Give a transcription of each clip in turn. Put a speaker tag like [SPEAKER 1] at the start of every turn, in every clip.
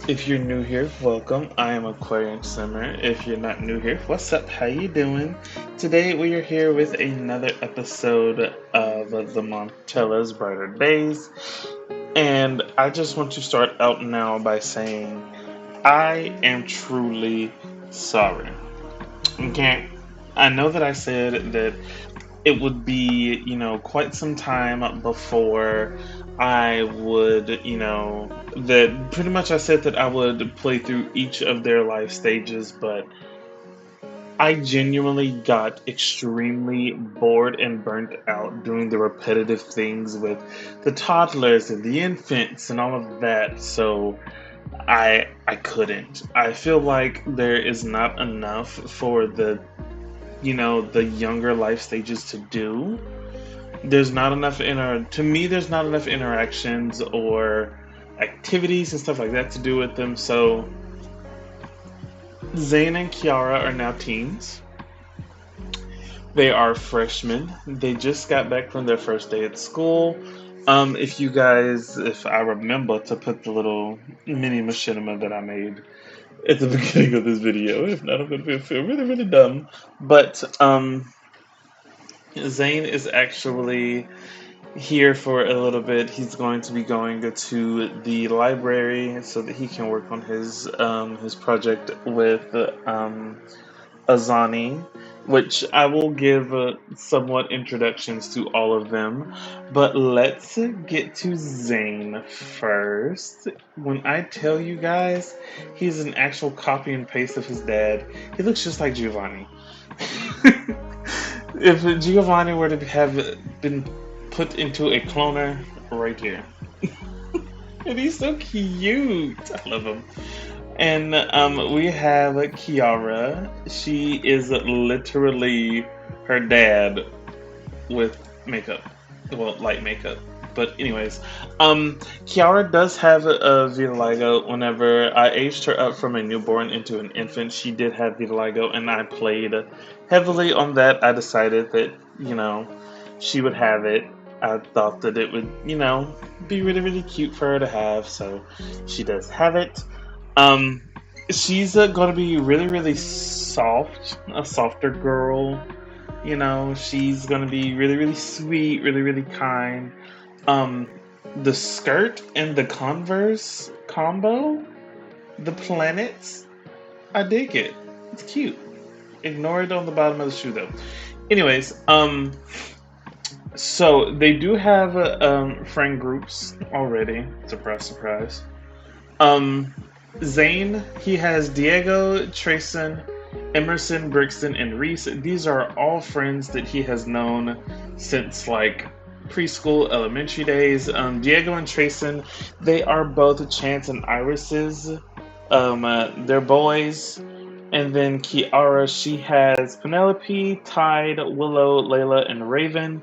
[SPEAKER 1] If you're new here, welcome. I am Aquarium Summer. If you're not new here, what's up? How you doing? Today we are here with another episode of the Montellas Brighter Days, and I just want to start out now by saying I am truly sorry. Okay, I know that I said that it would be, quite some time before I would, that pretty much I said that I would play through each of their life stages, but I genuinely got extremely bored and burnt out doing the repetitive things with the toddlers and the infants and all of that. So I couldn't. I feel like there is not enough for the younger life stages to do. There's not enough to me there's not enough interactions or activities and stuff like that to do with them. So Zayn and Chiara are now teens. They are freshmen. They just got back from their first day at school. If I remember to put the little mini machinima that I made at the beginning of this video. If not, I'm going to feel really, really dumb. But Zayn is actually here for a little bit. He's going to be going to the library so that he can work on his project with Azani, which I will give somewhat introductions to all of them. But let's get to Zane first. When I tell you guys, he's an actual copy and paste of his dad. He looks just like Giovanni. If Giovanni were to have been put into a cloner, right here. And he's so cute. I love him. And we have Chiara. She is literally her dad with makeup. Well, light makeup. But anyways, Chiara does have a vitiligo. Whenever I aged her up from a newborn into an infant, she did have vitiligo, and I played heavily on that. I decided that, she would have it. I thought that it would, be really, really cute for her to have, so she does have it. Um, she's going to be really, really soft, a softer girl. She's going to be really, really sweet, really, really kind. Um, the skirt and the Converse combo, the planets, I dig it. It's cute. Ignore it on the bottom of the shoe though. Anyways, so they do have friend groups already. Surprise, surprise. Um, Zane, he has Diego, Trayson, Emerson, Brixton, and Reese. These are all friends that he has known since like preschool, elementary days. Diego and Trayson, they are both Chance and Iris's. They're boys. And then Kiara, she has Penelope, Tide, Willow, Layla, and Raven.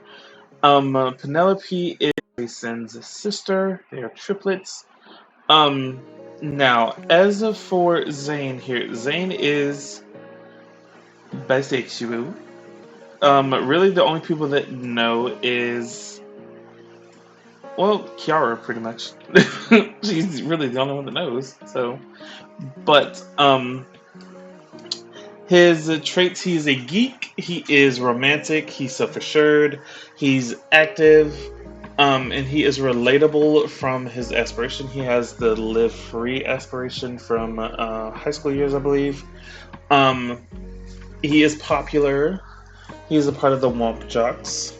[SPEAKER 1] Penelope is Trayson's sister. They are triplets. Um, Now, as for Zayn here, Zayn is bisexual. Really, the only people that know is, well, Kiara, pretty much. She's really the only one that knows. So, but his traits: he's a geek, he is romantic, he's self-assured, he's active, and he is relatable from his aspiration. He has the live free aspiration from high school years, I believe. Um, he is popular. He is a part of the Womp Jocks.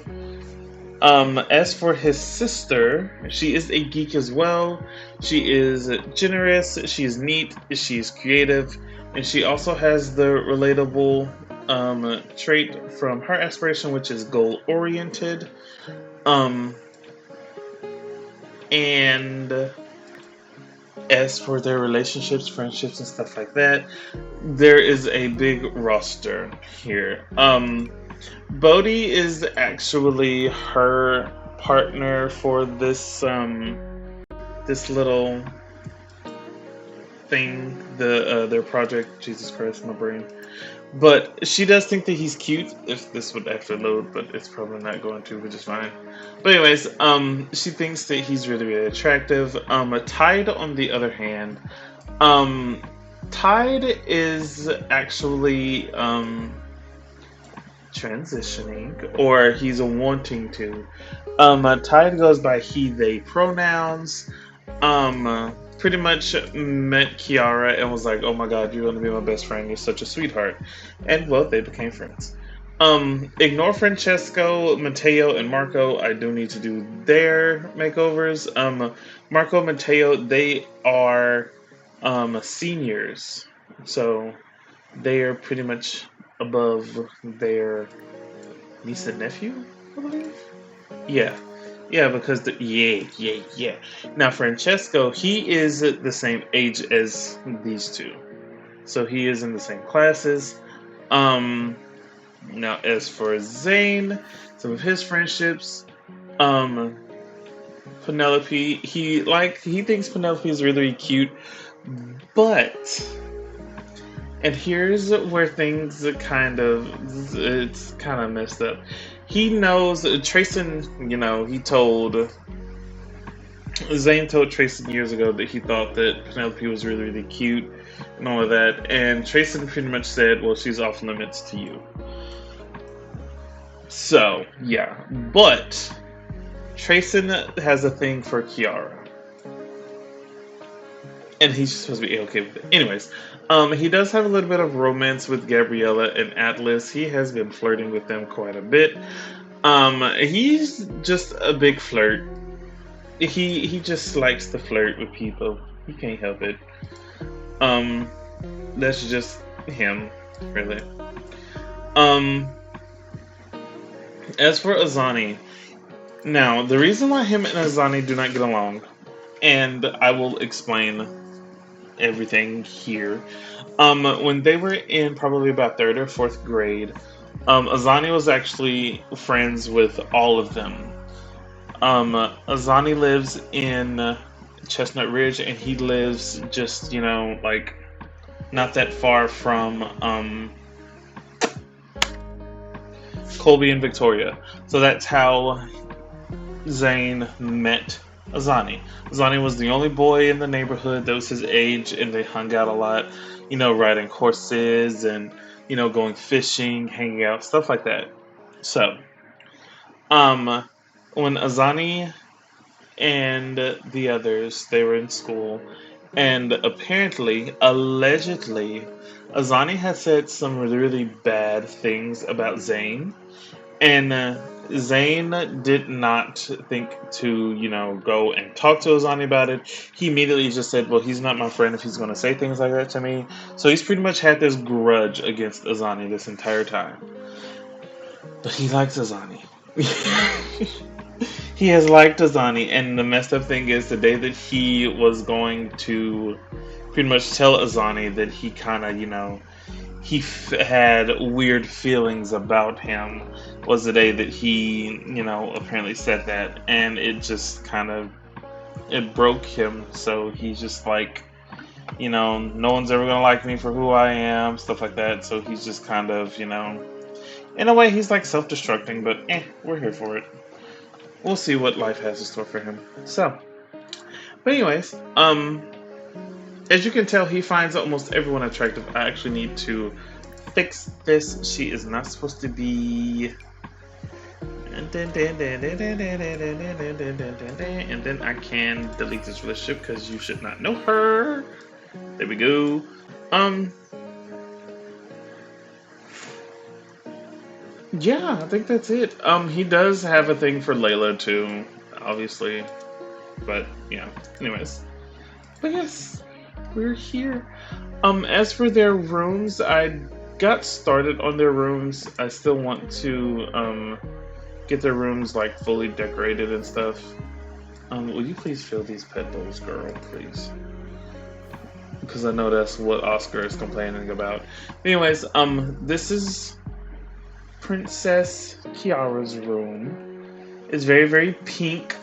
[SPEAKER 1] As for his sister, she is a geek as well. She is generous, she's neat, she's creative, and she also has the relatable trait from her aspiration, which is goal oriented. Um, and as for their relationships, friendships, and stuff like that, there is a big roster here. Bodhi is actually her partner for this little thing, their project. Jesus Christ, my brain. But she does think that he's cute. If this would actually load, but it's probably not going to, which is fine. But anyways, she thinks that he's really, really attractive. Tide, on the other hand, Um, Tide is actually transitioning, or he's wanting to. Tide goes by he, they pronouns. Pretty much met Chiara and was like, "Oh my God, you're gonna be my best friend. You're such a sweetheart," and well, they became friends. Ignore Francesco, Matteo, and Marco. I do need to do their makeovers. Marco, Matteo, they are seniors, so they are pretty much above their niece and nephew, I believe. Yeah. Yeah, because yeah. Now Francesco, he is the same age as these two. So he is in the same classes. Um Now as for Zayn, some of his friendships, um Penelope, he thinks Penelope is really, really cute, but and here's where things it's kind of messed up. He knows Trayson, Zayn told Trayson years ago that he thought that Penelope was really, really cute and all of that, and Trayson pretty much said, "Well, she's off limits to you." So yeah, but Trayson has a thing for Chiara, and he's supposed to be okay with it. Anyways, he does have a little bit of romance with Gabriella and Atlas. He has been flirting with them quite a bit. He's just a big flirt. He just likes to flirt with people. He can't help it. Um, that's just him, really. Um, as for Azani, now the reason why him and Azani do not get along, and I will explain everything here. When they were in probably about third or fourth grade, Azani was actually friends with all of them. Azani lives in Chestnut Ridge, and he lives just like not that far from Colby and Victoria. So that's how Zayn met Azani. Azani was the only boy in the neighborhood that was his age, and they hung out a lot, riding horses and, going fishing, hanging out, stuff like that. So, um, when Azani and the others, they were in school, and apparently, allegedly, Azani had said some really, really bad things about Zayn, and Zayn did not think to, go and talk to Azani about it. He immediately just said, "Well, he's not my friend if he's going to say things like that to me." So he's pretty much had this grudge against Azani this entire time. But he likes Azani. He has liked Azani, and the messed up thing is the day that he was going to pretty much tell Azani that he kind of, had weird feelings about him was the day that he, apparently said that, and it just it broke him. So he's just like, no one's ever gonna like me for who I am, stuff like that. So he's just in a way, he's like self-destructing, but we're here for it. We'll see what life has in store for him. So, but anyways, as you can tell, he finds almost everyone attractive. I actually need to fix this. She is not supposed to be. And then I can delete this relationship because you should not know her. There we go. Yeah, I think that's it. He does have a thing for Layla too, obviously. But yeah. Anyways. But yes, we're here. As for their rooms, I got started on their rooms. I still want to get their rooms like fully decorated and stuff. Will you please fill these petals, girl, please? Because I know that's what Oscar is complaining about. Anyways, this is Princess Chiara's room. It's very, very pink,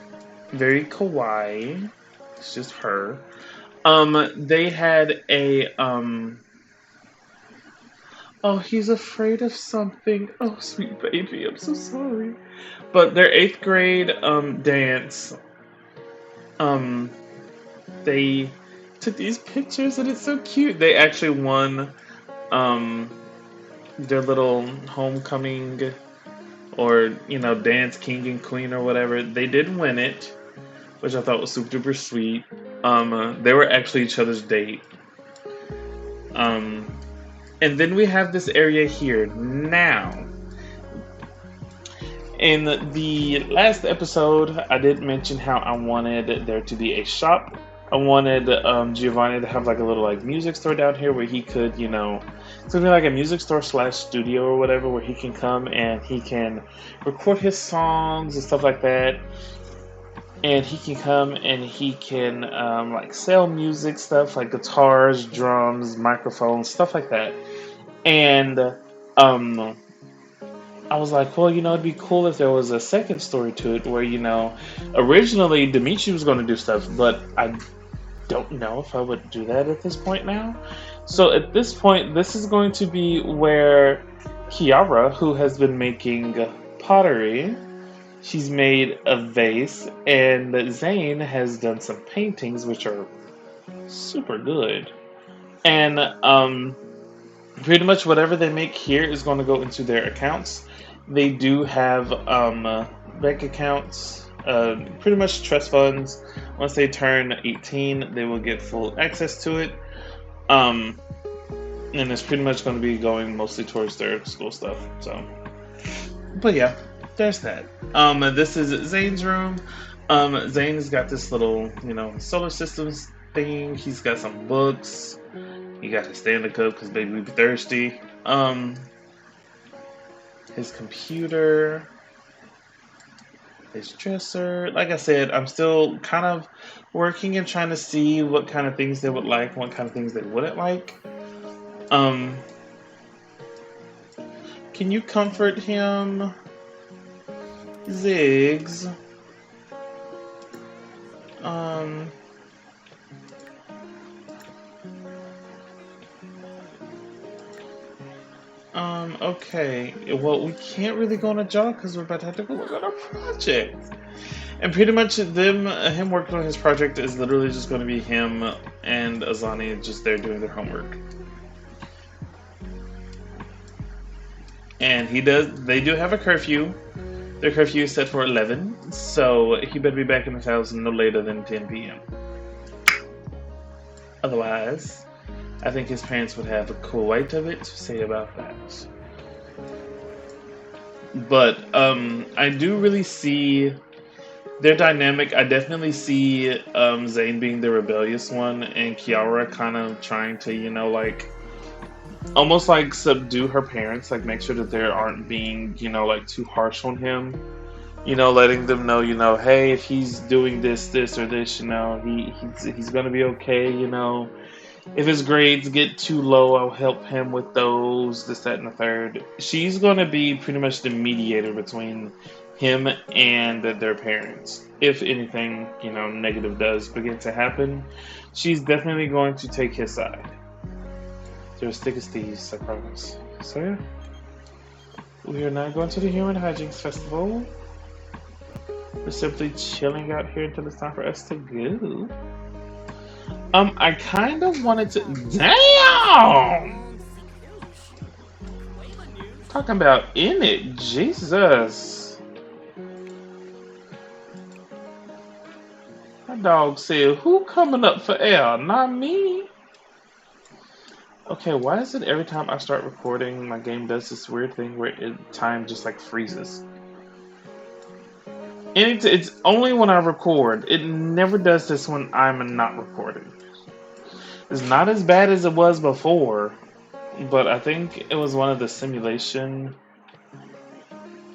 [SPEAKER 1] very kawaii. It's just her. They had a Oh, he's afraid of something. Oh, sweet baby, I'm so sorry. But their eighth grade dance, um, they took these pictures and it's so cute. They actually won um, their little homecoming or dance king and queen or whatever. They did win it, which I thought was super duper sweet. They were actually each other's date. Um, and then we have this area here now. In the last episode, I did mention how I wanted there to be a shop. I wanted Giovahnny to have like a little like music store down here where he could, it's gonna be like a music store slash studio or whatever where he can come and he can record his songs and stuff like that. And he can come and he can like sell music stuff like guitars, drums, microphones, stuff like that. And I was like, well, it'd be cool if there was a second story to it where, originally Dimitri was going to do stuff, but I don't know if I would do that at this point now. So at this point, this is going to be where Chiara, who has been making pottery, she's made a vase, and Zayn has done some paintings, which are super good. And pretty much whatever they make here is going to go into their accounts. They do have bank accounts, pretty much trust funds. Once they turn 18, they will get full access to it. And it's pretty much going to be going mostly towards their school stuff. So, but yeah, there's that. This is Zayn's room. Zayn has got this little, solar systems thing. He's got some books. He got his Stanley Cup because baby we be thirsty. His computer, his dresser. Like I said, I'm still kind of working and trying to see what kind of things they would like, what kind of things they wouldn't like. Can you comfort him, Ziggs? Okay. Well, we can't really go on a job because we're about to have to go work on a project. And pretty much him working on his project is literally just going to be him and Azani just there doing their homework. And they do have a curfew. Their curfew is set for 11, so he better be back in his house no later than 10 p.m. Otherwise, I think his parents would have quite a bit to say about that. But I do really see their dynamic. I definitely see Zayn being the rebellious one and Chiara kind of trying to, almost like subdue her parents, like make sure that they aren't being, too harsh on him. Letting them know, hey, if he's doing this, or this, he's gonna be okay, If his grades get too low, I'll help him with those, this, that, and the third. She's gonna be pretty much the mediator between him and their parents. If anything, negative does begin to happen, she's definitely going to take his side. They're as thick as thieves, I promise. So yeah. We are now going to the Human Hijinks Festival. We're simply chilling out here until it's time for us to go. I kind of wanted to... Damn! Talking about in it, Jesus. My dog said, who coming up for air? Not me. Okay, why is it every time I start recording, my game does this weird thing where time just like freezes? And it's only when I record. It never does this when I'm not recording. It's not as bad as it was before, but I think it was one of the simulation.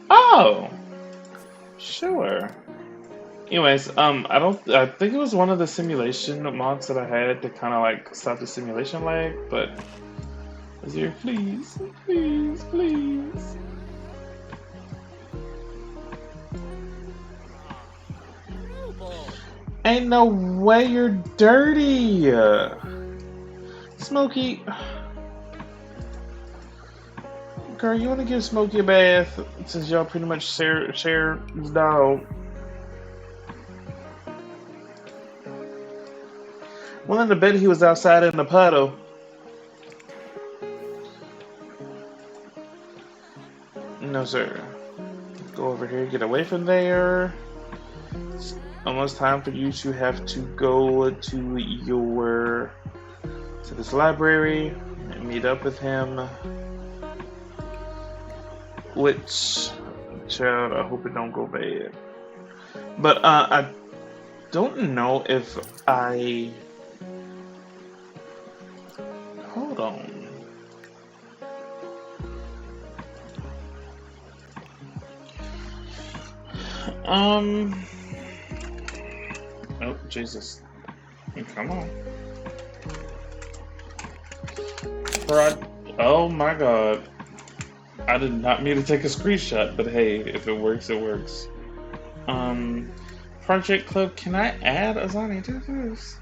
[SPEAKER 1] Oh, sure. Anyways, I think it was one of the simulation mods that I had to kind of like stop the simulation lag, but Azir, please, please, please. Ain't no way you're dirty, Smokey. Girl, you want to give Smokey a bath since y'all pretty much share the dog. Willing to bet he was outside in the puddle. No, sir. Go over here, get away from there. It's almost time for you to have to go to this library and meet up with him. Which, child, I hope it don't go bad. But I don't know if I... Hold on. Oh, Jesus. Come on. Oh my god. I did not mean to take a screenshot, but hey, if it works, it works. Project Club, can I add Azani to this?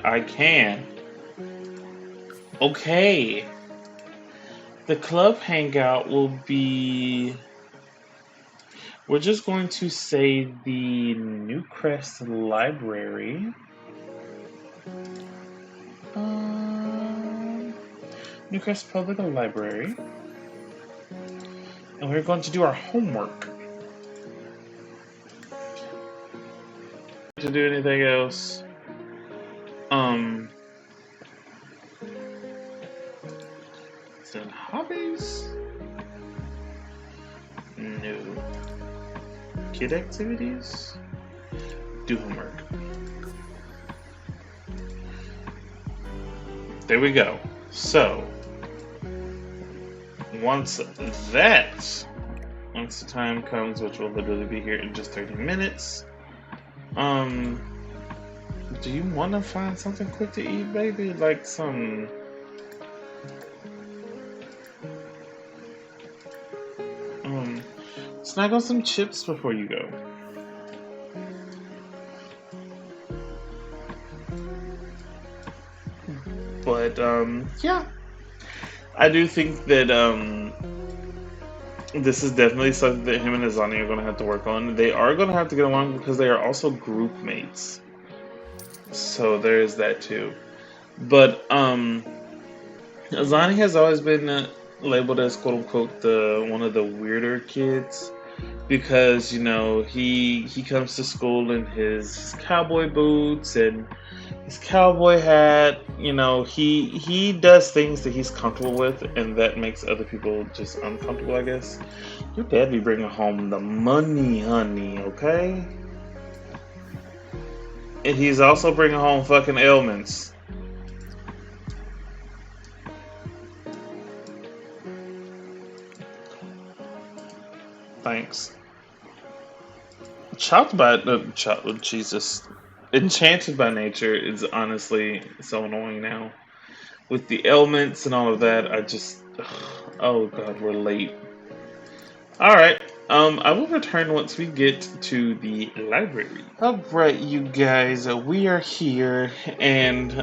[SPEAKER 1] I can. Okay. The club hangout will be... We're just going to say the Newcrest Library. Newcrest Public Library. And we're going to do our homework. To do anything else? Then hobbies? No. Kid activities? Do homework. There we go. So, once the time comes, which will literally be here in just 30 minutes, do you want to find something quick to eat, baby? Like some... Snag on some chips before you go. But, yeah. I do think that, this is definitely something that him and Azani are going to have to work on. They are going to have to get along because they are also group mates. So there's that too. But, Azani has always been labeled as quote-unquote one of the weirder kids. Because, you know, he comes to school in his cowboy boots and his cowboy hat. You know, he does things that he's comfortable with, and that makes other people just uncomfortable, I guess. Your dad be bringing home the money, honey, okay? And he's also bringing home fucking ailments. Thanks. Jesus. Enchanted by Nature is honestly so annoying now. With the ailments and all of that, oh god, we're late. Alright, I will return once we get to the library. Alright, you guys, we are here, and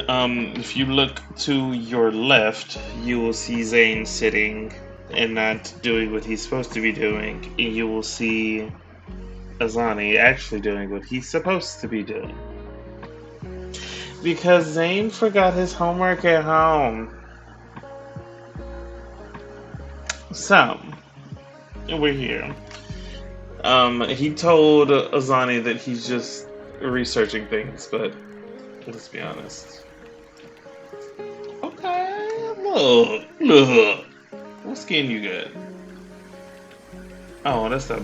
[SPEAKER 1] if you look to your left, you will see Zayn sitting and not doing what he's supposed to be doing, and you will see Azani actually doing what he's supposed to be doing. Because Zayn forgot his homework at home. So, we're here. He told Azani that he's just researching things, but let's be honest. Okay, look. What skin you got? Oh, that's a...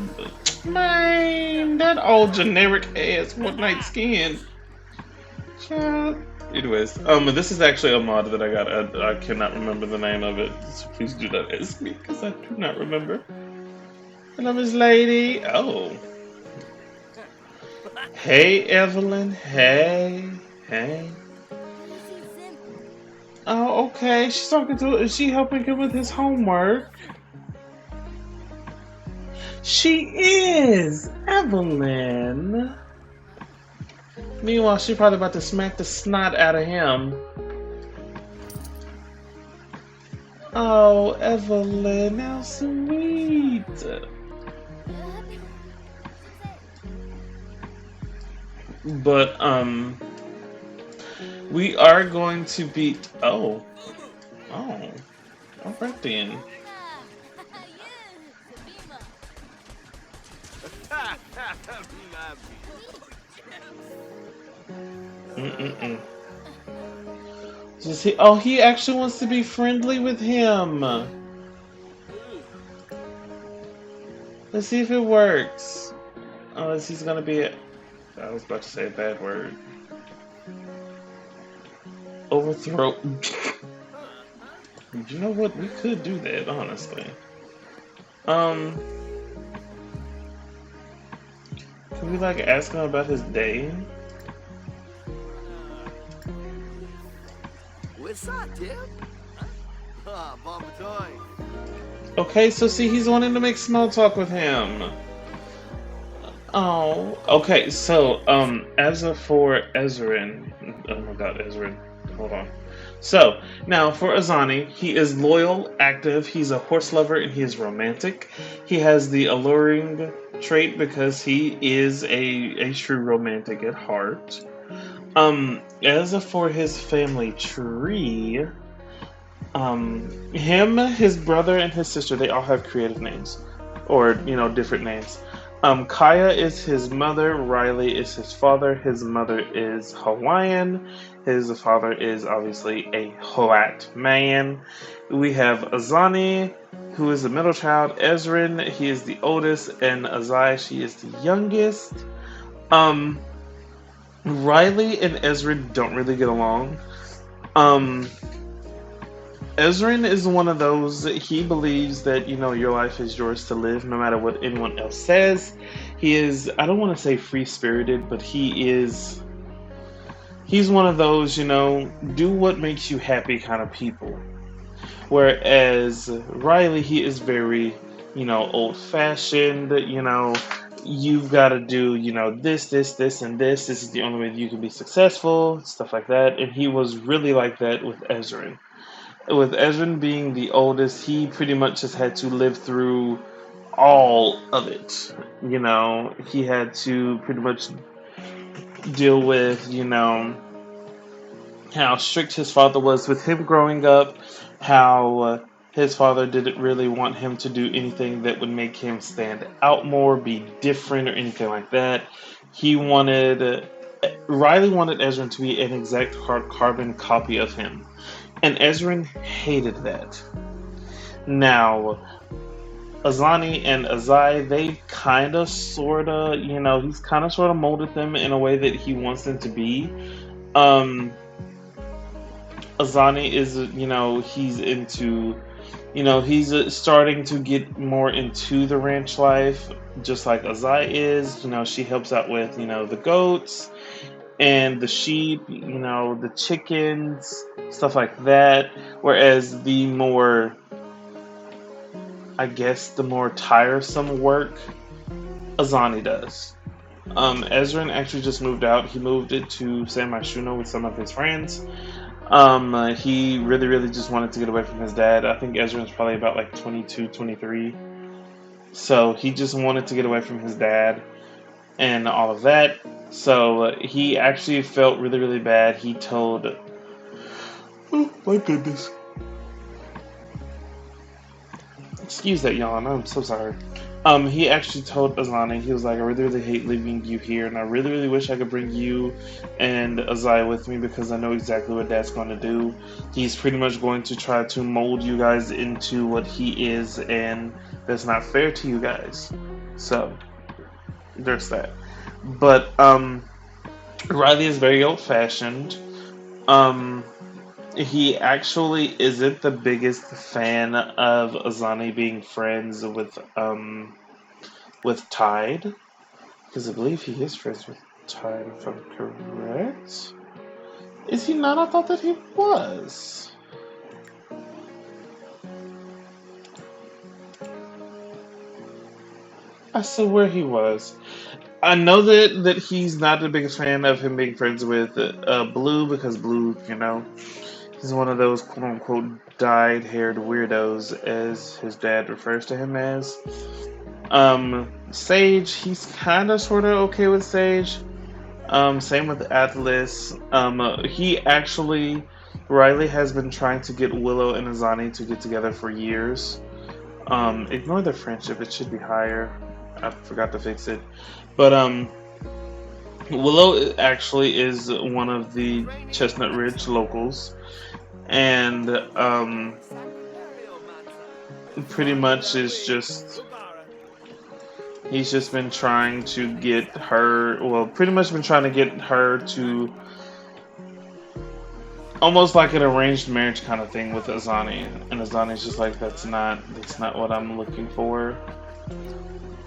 [SPEAKER 1] Man, that old generic ass one night skin. Child. Anyways, this is actually a mod that I got. I cannot remember the name of it, so please do not ask me, because I do not remember. Hello, Miss Lady. Oh. Hey, Evelyn. Hey. Oh, okay. She's talking to... Is she helping him with his homework? She is! Evelyn! Meanwhile, she's probably about to smack the snot out of him. Oh, Evelyn, how sweet! But, We are going to beat. Oh, oh, all right then. Mm-mm-mm. Just he. Oh, he actually wants to be friendly with him. Let's see if it works. Unless he's gonna be. I was about to say a bad word. Overthrow. You know what? We could do that, honestly. Um, can we like ask him about his day? Okay, so see, he's wanting to make small talk with him. Oh, okay. So, as of for Ezrin, oh my God, Ezrin, hold on. So now for Azani, he is loyal, active. He's a horse lover, and he is romantic. He has the alluring trait because he is a true romantic at heart. As of for his family tree, him, his brother, and his sister, they all have creative names, or different names. Kaya is his mother. Riley is his father. His mother is Hawaiian. His father is obviously a Hoat man. We have Azani, who is the middle child. Ezrin, he is the oldest, and Azai, she is the youngest. Um, Riley and Ezrin don't really get along. Um, Ezrin is one of those that he believes that your life is yours to live no matter what anyone else says. He is, I don't want to say free spirited, but he's one of those, do what makes you happy kind of people. Whereas Riley, he is very, old fashioned, you've got to do, this, and this. This is the only way that you can be successful, stuff like that. And he was really like that with Ezrin. With Ezrin being the oldest, he pretty much just had to live through all of it. He had to pretty much deal with, how strict his father was with him growing up, how his father didn't really want him to do anything that would make him stand out more, be different, or anything like that. He wanted, Riley wanted Ezrin to be an exact carbon copy of him. And Ezrin hated that. Now, Azani and Azai, they kind of, sort of, he's kind of, sort of molded them in a way that he wants them to be. Um, Azani is, he's into, he's starting to get more into the ranch life, just like Azai is. She helps out with, the goats and the sheep, the chickens, stuff like that. Whereas the more tiresome work, Azani does. Ezrin actually just moved out. He moved it to San Myshuno with some of his friends. He really, really just wanted to get away from his dad. I think Ezrin's probably about like 22, 23. So he just wanted to get away from his dad and all of that. So he actually felt really, really bad. He told. Oh my goodness. Excuse that yawn. I'm so sorry. He actually told Azani, he was like, I really, really hate leaving you here, and I really, really wish I could bring you and Azai with me because I know exactly what Dad's going to do. He's pretty much going to try to mold you guys into what he is, and that's not fair to you guys. So, there's that. But, Riley is very old-fashioned. Um, he actually isn't the biggest fan of Azani being friends with Tide, because I believe he is friends with Tide, if I'm correct. Is he not? I thought that he was. I swear he was. I know that he's not the biggest fan of him being friends with Blue, because Blue, he's one of those quote unquote dyed haired weirdos, as his dad refers to him as. Sage, he's kind of sort of okay with Sage. Same with Atlas. He actually, Riley has been trying to get Willow and Azani to get together for years. Ignore the friendship; it should be higher. I forgot to fix it, but Willow actually is one of the Chestnut Ridge locals, and pretty much is just he's just been trying to get her. Well, pretty much been trying to get her to almost like an arranged marriage kind of thing with Azani, and Azani's just like that's not what I'm looking for.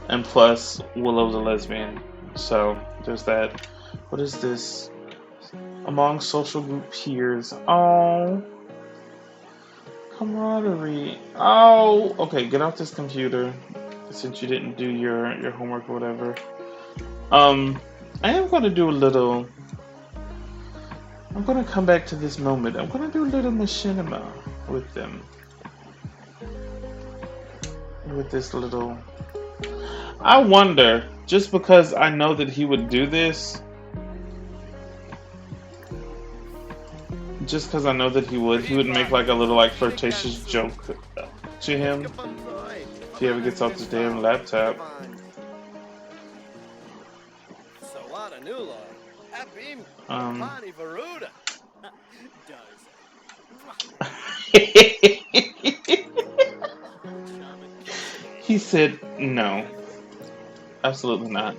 [SPEAKER 1] And plus, Willow's a lesbian, so there's that. What is this? Among social group peers. Oh, camaraderie. Oh, okay. Get off this computer since you didn't do your homework or whatever. Um, I am going to do a little. I'm going to come back to this moment. I'm going to do a little machinima with them. With this little. I wonder, just because I know that he would do this, just because I know that he would make like a little like flirtatious joke to him if he ever gets off this damn laptop. Um, he said no, absolutely not.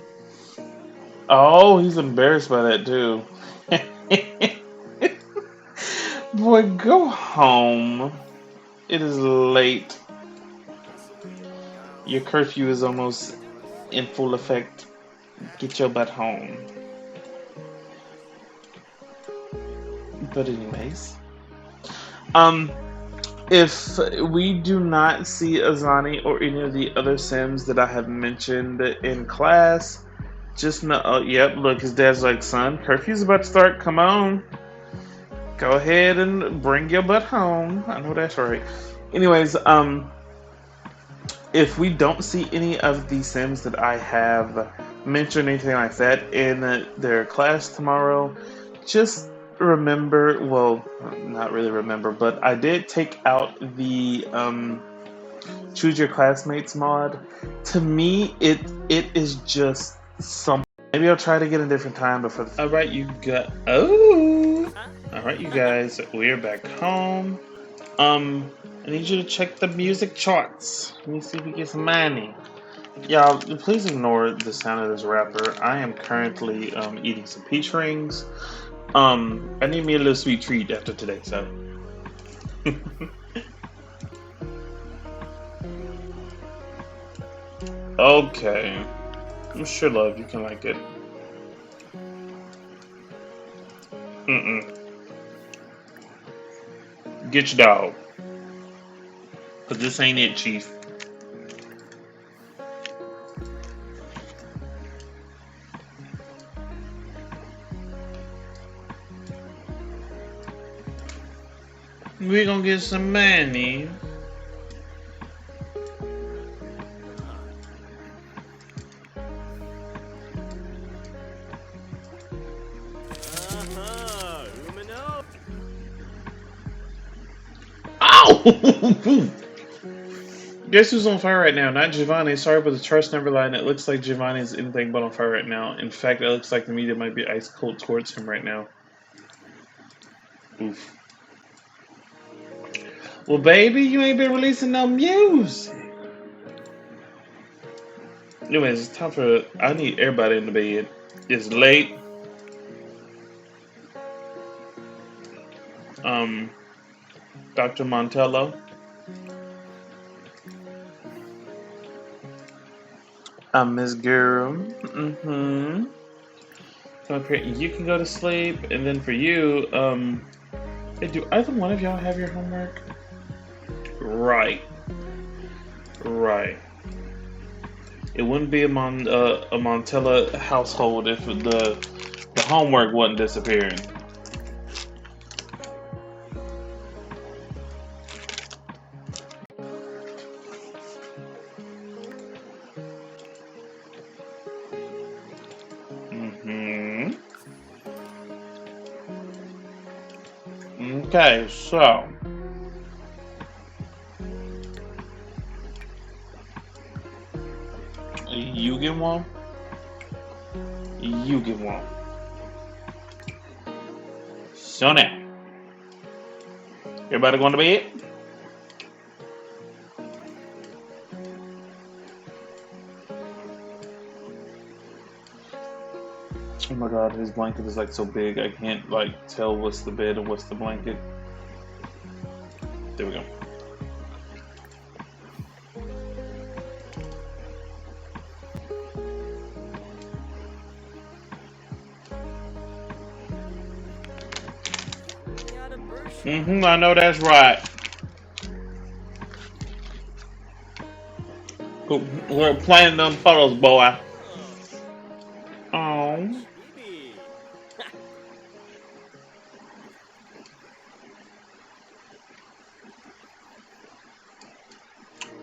[SPEAKER 1] Oh, he's embarrassed by that too. Boy, go home. It is late. Your curfew is almost in full effect. Get your butt home. But anyways, um, if we do not see Azani or any of the other Sims that I have mentioned in class, just know. Oh, yep. Look, his dad's like, son, curfew's about to start. Come on, go ahead and bring your butt home. I know that's right. Anyways, if we don't see any of the Sims that I have mentioned, anything like that, in their class tomorrow, just remember, well, not really remember, but I did take out the choose your classmates mod. To me, it is just something. Maybe I'll try to get a different time, but for all right, you got all right, you guys, we're back home. I need you to check the music charts. Let me see if we get some money. Y'all, please ignore the sound of this rapper. I am currently eating some peach rings. I need me a little sweet treat after today, so. Okay. I'm sure, love, you can like it. Mm-mm. Get your dog. Cause this ain't it, Chief. We gonna get some money. Ow! Guess who's on fire right now? Not Giovahnny. Sorry, but the charts never lie, and it looks like Giovahnny is anything but on fire right now. In fact, it looks like the media might be ice cold towards him right now. Oof. Well, baby, you ain't been releasing no music. Anyways, it's time for. I need everybody in the bed. It's late. Um, Dr. Montella. Miss Girl. Mm-hmm. Come up here. You can go to sleep, and then for you, hey, do either one of y'all have your homework? Right. Right. It wouldn't be a Montella household if the homework wasn't disappearing. Mm-hmm. Okay, so you get one. You get one. So now, everybody going to bed? Oh my god, his blanket is like so big I can't like tell what's the bed and what's the blanket. There we go. I know that's right. We're playing them photos, boy. Oh,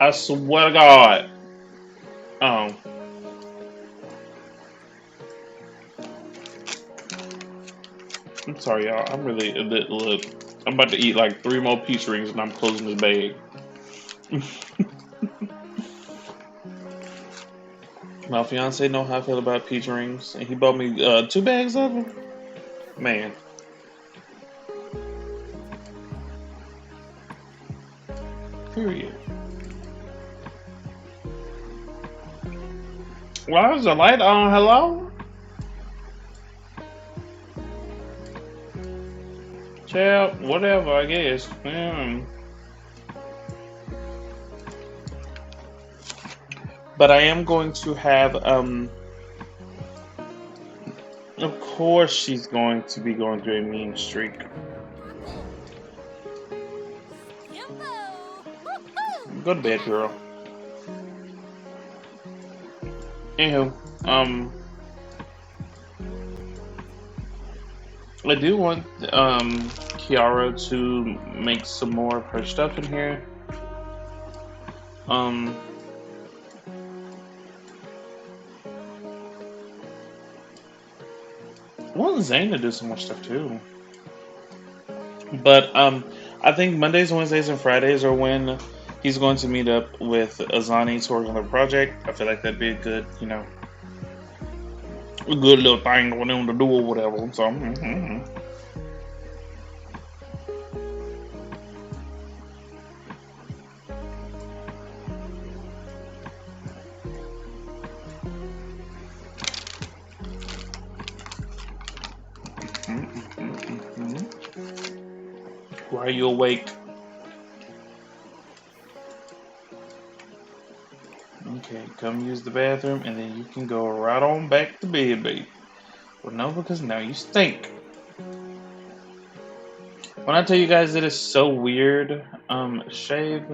[SPEAKER 1] I swear to God. Oh, I'm sorry, y'all. I'm really a bit look. I'm about to eat like 3 more peach rings and I'm closing this bag. My fiance know how I feel about peach rings, and he bought me 2 bags of them. Man, period. Why is the light on? Hello? Child, whatever, I guess. But I am going to have, of course she's going to be going through a mean streak. Go to bed, girl. Anywho, I do want, Chiara to make some more of her stuff in here. Um, I want Zayn to do some more stuff too. But I think Mondays, Wednesdays, and Fridays are when he's going to meet up with Azani to work on the project. I feel like that'd be a good, a good little thing for them to do or whatever. So, Why are you awake? Okay, come use the bathroom and then you can go right on back to bed, baby. Well, no, because now you stink. When I tell you guys it is so weird, shave.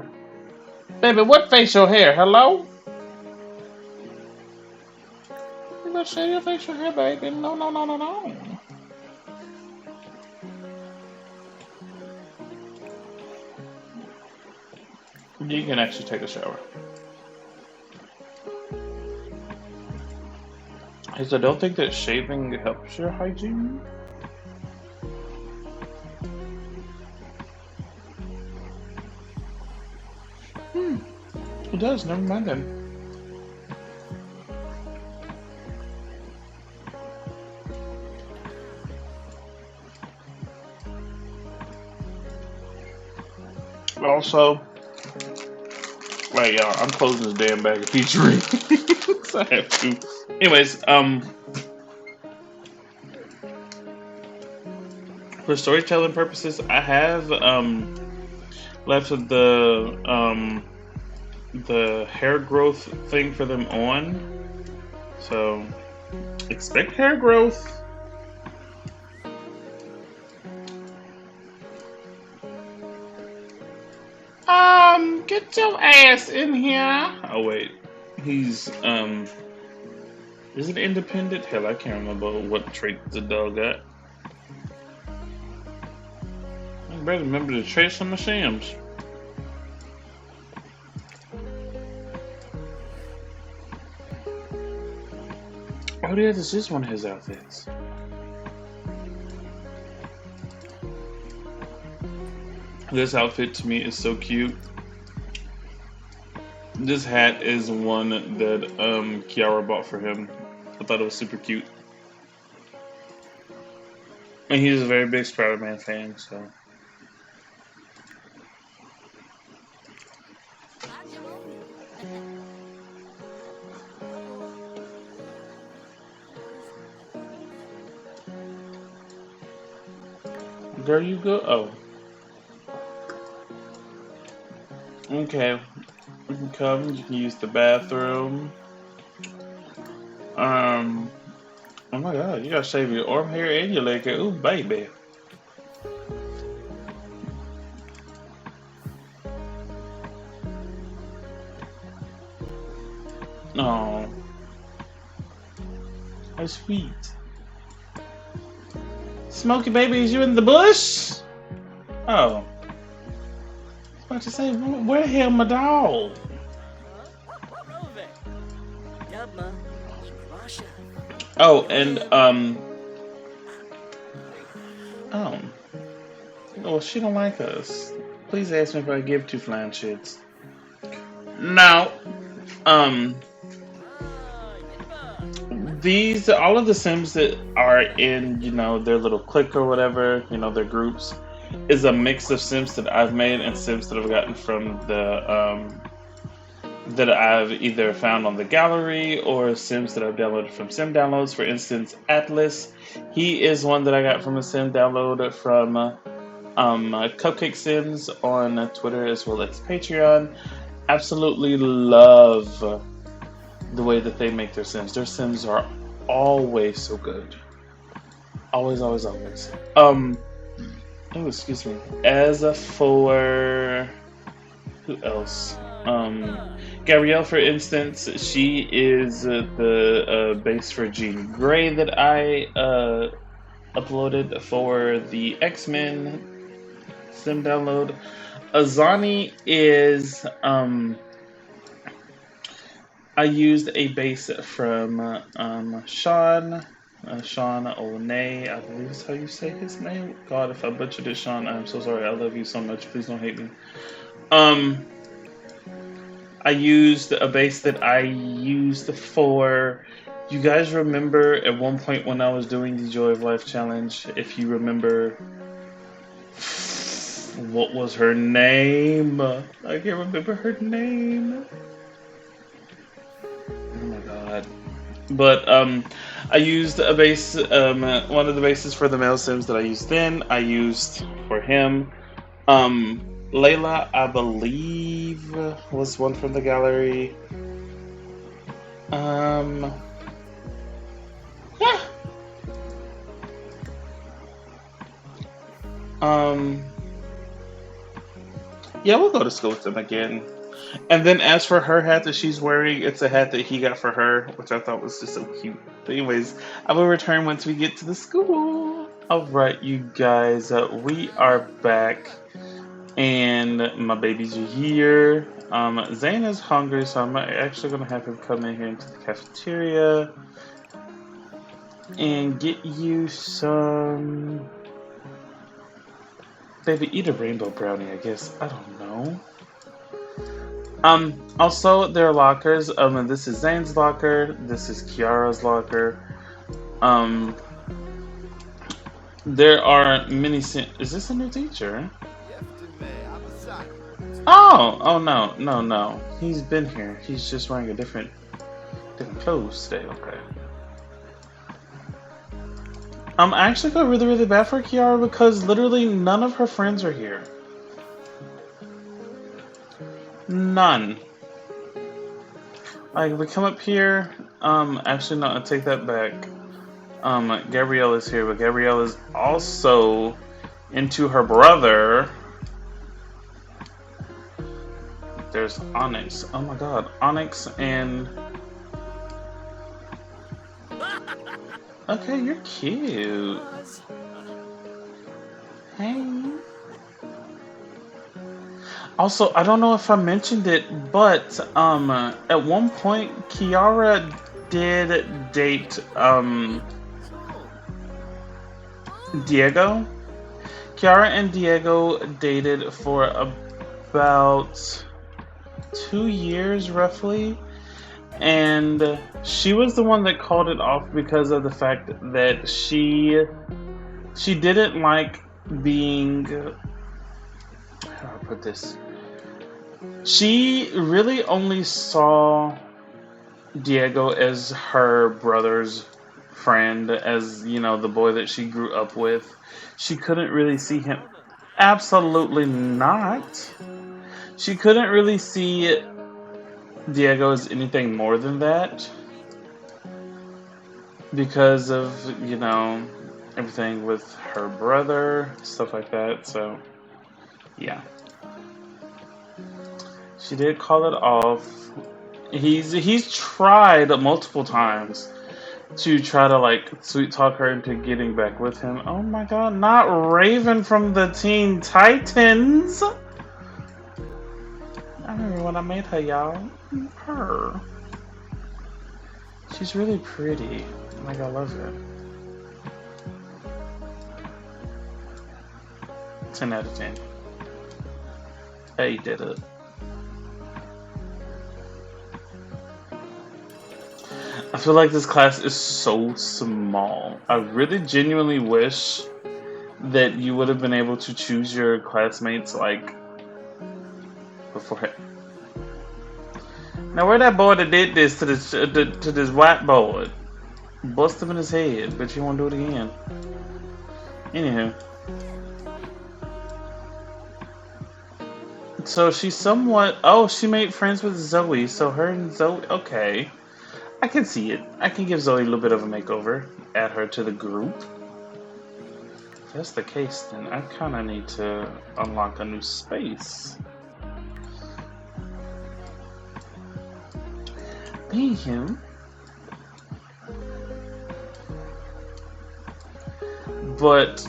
[SPEAKER 1] Baby, what facial hair? Hello? You better shave your facial hair, baby. No, no, no, no, no. You can actually take a shower. I don't think that shaving helps your hygiene. It does, never mind then. Also, right, y'all, I'm closing this damn bag of peach rings. I have to. Anyways, for storytelling purposes, I have left the hair growth thing for them on. So expect hair growth. Get your ass in here. Oh wait, he's is it independent? Hell, I can't remember what trait the dog got. I better remember the traits on my Shams. Oh yeah, this is one of his outfits. This outfit to me is so cute. This hat is one that Chiara bought for him. I thought it was super cute. And he's a very big Spider-Man fan, so. There you go. Oh. Okay. You can come, you can use the bathroom. Oh my god, you gotta shave your arm hair and your leg hair. Ooh, baby. Oh. How sweet. Smokey baby, is you in the bush? Oh. I was about to say, where the hell my dog? Oh, and, oh. Well, she don't like us. Please ask me if I give two flying shits. Now, all of the Sims that are in, their little clique or whatever, their groups, is a mix of Sims that I've made and Sims that I've gotten from that I've either found on the gallery or Sims that I've downloaded from Sim downloads. For instance, Atlas, he is one that I got from a Sim download from Cupcake Sims on Twitter as well as Patreon. Absolutely love the way that they make their Sims. Their Sims are always so good. Always, always, always. Oh, excuse me. As for who else? Gabrielle, for instance, she is the base for Jean Grey that I uploaded for the X-Men Sim download. Azani is I used a base from Sean O'Nay, I believe is how you say his name. God, if I butchered it, Sean, I'm so sorry. I love you so much. Please don't hate me. I used a base that I used for. You guys remember at one point when I was doing the Joy of Life challenge? If you remember, what was her name? I can't remember her name. Oh my god. But I used a base, one of the bases for the male Sims that I used then, I used for him. Layla, I believe, was one from the gallery. Yeah. Yeah, we'll go to school with them again. And then as for her hat that she's wearing, it's a hat that he got for her, which I thought was just so cute. But anyways, I will return once we get to the school. Alright, you guys, we are back. And my babies are here. Zayn is hungry, so I'm actually going to have him come in here into the cafeteria and get you some... Baby, eat a rainbow brownie, I guess. I don't know. Also, there are lockers. And this is Zayn's locker. This is Chiara's locker. There are many... Is this a new teacher? Oh no. He's been here. He's just wearing a different clothes today. Okay. I actually feel really, really bad for Chiara because literally none of her friends are here. None. Like, we come up here. Actually, no, I take that back. Gabrielle is here, but Gabrielle is also into her brother. There's Onyx. Oh my god. Onyx and... Okay, you're cute. Hey. Also, I don't know if I mentioned it, but at one point, Chiara did date Diego. Chiara and Diego dated for about 2 years, roughly, and she was the one that called it off because of the fact that she didn't like being. How do I put this? She really only saw Diego as her brother's friend, as the boy that she grew up with. She couldn't really see him. Absolutely not. She couldn't really see Diego as anything more than that because of, everything with her brother, stuff like that. So, yeah. She did call it off. He's tried multiple times to try to like sweet talk her into getting back with him. Oh my god, not Raven from the Teen Titans. I remember when I made her, y'all. Her. She's really pretty. Like, I love it. 10 out of 10. Hey, did it. I feel like this class is so small. I really genuinely wish that you would have been able to choose your classmates like beforehand. Now where that boy that did this to this whiteboard? Bust him in his head, but you won't do it again. Anywho. So she's somewhat she made friends with Zoe, so her and Zoe okay. I can see it. I can give Zoe a little bit of a makeover. Add her to the group. If that's the case, then I kinda need to unlock a new space. Him. But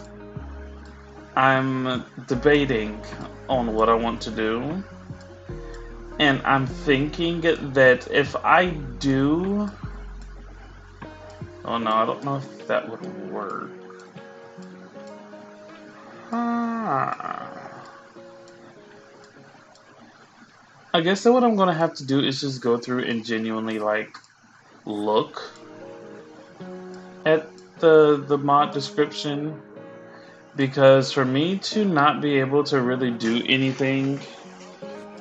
[SPEAKER 1] I'm debating on what I want to do. And I'm thinking that if I do... Oh no, I don't know if that would work. I guess that what I'm gonna have to do is just go through and genuinely like look at the mod description, because for me to not be able to really do anything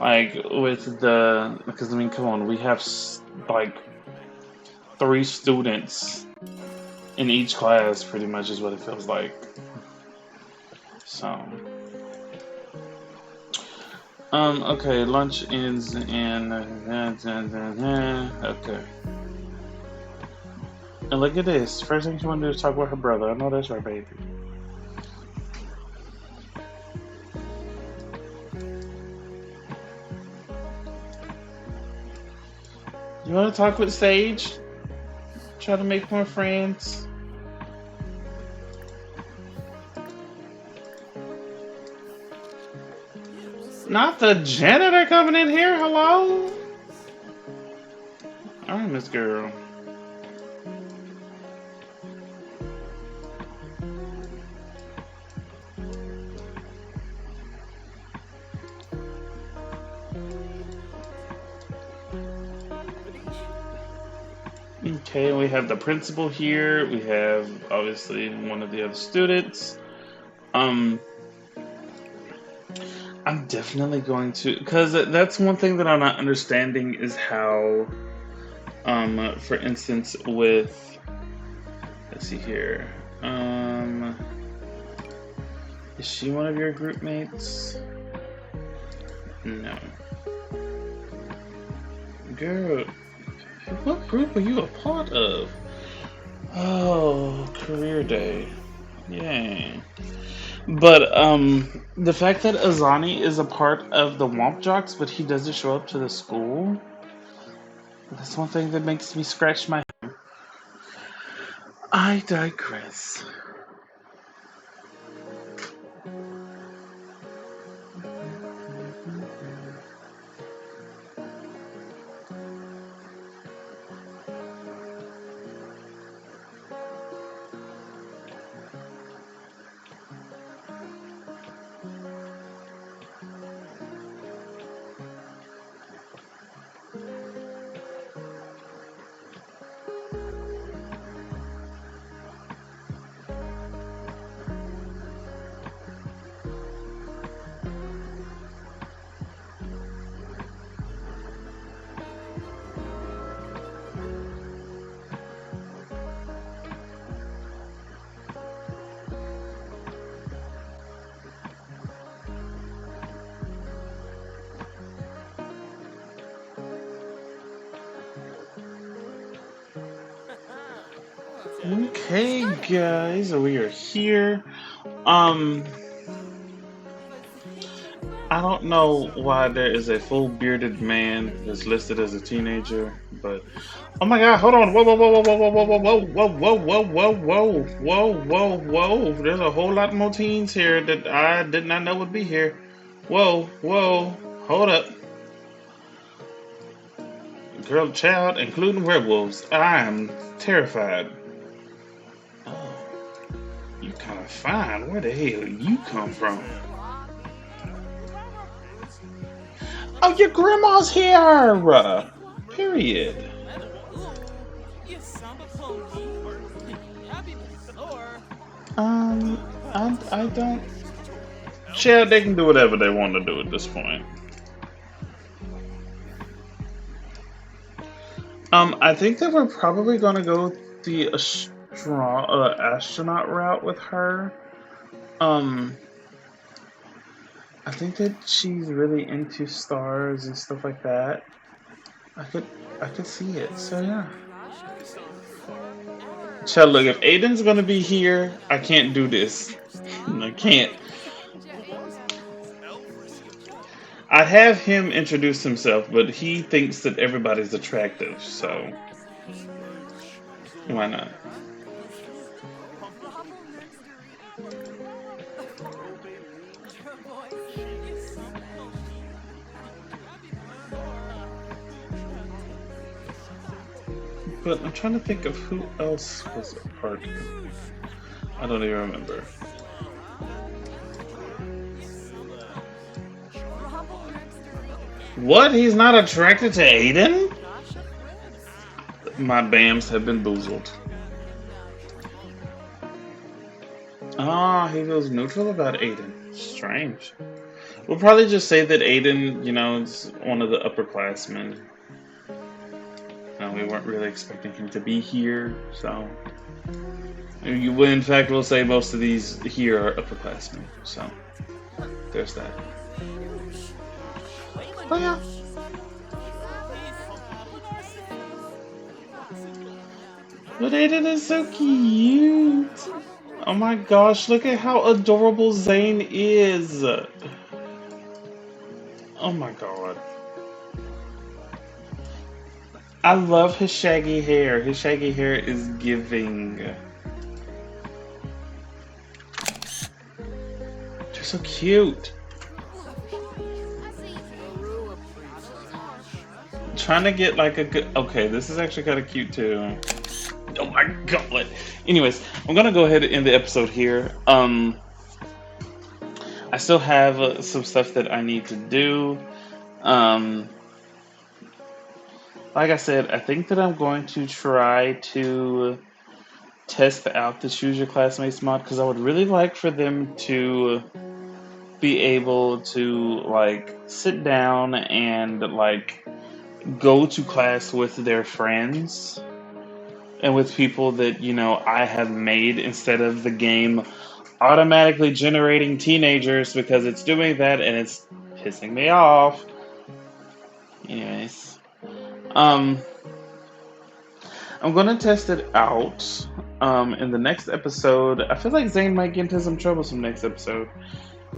[SPEAKER 1] like with because I mean, come on, we have like 3 students in each class, pretty much is what it feels like. So okay, lunch ends in okay. And look at this. First thing she want to do is talk about her brother. I know that's right, baby. You want to talk with Sage? Try to make more friends? Not the janitor coming in here, hello? Alright, Miss Girl. Okay, we have the principal here. We have, obviously, one of the other students. I'm definitely going to... Because that's one thing that I'm not understanding is how... for instance, with... Let's see here. Is she one of your group mates? No. Girl, what group are you a part of? Oh, career day. Yay. But, the fact that Azani is a part of the Womp Jocks, but he doesn't show up to the school, that's one thing that makes me scratch my head. I digress. Okay, guys, we are here. I don't know why there is a full bearded man that's listed as a teenager, but oh my god, hold on. Whoa, whoa, whoa, whoa, whoa, whoa, whoa, whoa, whoa, whoa, whoa, whoa, whoa, whoa, whoa. There's a whole lot more teens here that I did not know would be here. Whoa, whoa, hold up. Girl, child, including werewolves. I am terrified. Oh, you kind of fine. Where the hell you come from? Oh, your grandma's here! Period. I don't. Child, they can do whatever they want to do at this point. I think that we're probably gonna go the astronaut route with her. I think that she's really into stars and stuff like that. I could see it. So yeah. Child, look, if Aiden's gonna be here, I can't do this. I can't. I'd have him introduce himself, but he thinks that everybody's attractive, so why not? But I'm trying to think of who else was a part of it. I don't even remember. What? He's not attracted to Aiden? My BAMs have been boozled. Ah, he feels neutral about Aiden. Strange. We'll probably just say that Aiden, is one of the upperclassmen. We weren't really expecting him to be here, so. In fact, we'll say most of these here are upperclassmen, so. There's that. Oh, yeah. But Aiden is so cute. Oh my gosh, look at how adorable Zayn is. Oh my god. I love his shaggy hair. His shaggy hair is giving. They're so cute. Trying to get like a good. Okay, this is actually kind of cute too. Oh my god. Anyways, I'm gonna go ahead and end the episode here. I still have some stuff that I need to do. Like I said, I think that I'm going to try to test out the Choose Your Classmates mod because I would really like for them to be able to like sit down and like go to class with their friends and with people that I have made instead of the game automatically generating teenagers because it's doing that and it's pissing me off. Anyways, I'm gonna test it out. In the next episode, I feel like Zayn might get into some troublesome next episode.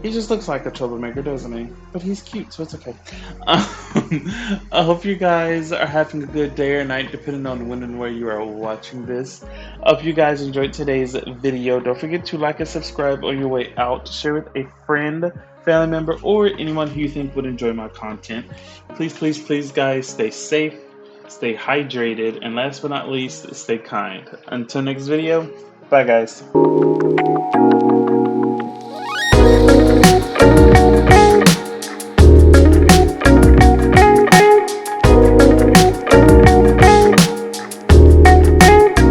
[SPEAKER 1] He just looks like a troublemaker, doesn't he? But he's cute, so it's okay. I hope you guys are having a good day or night, depending on when and where you are watching this. I hope you guys enjoyed today's video. Don't forget to like and subscribe on your way out. Share with a friend, family member, or anyone who you think would enjoy my content. Please, please, please, guys, stay safe, stay hydrated, and last but not least, stay kind. Until next video, bye, guys.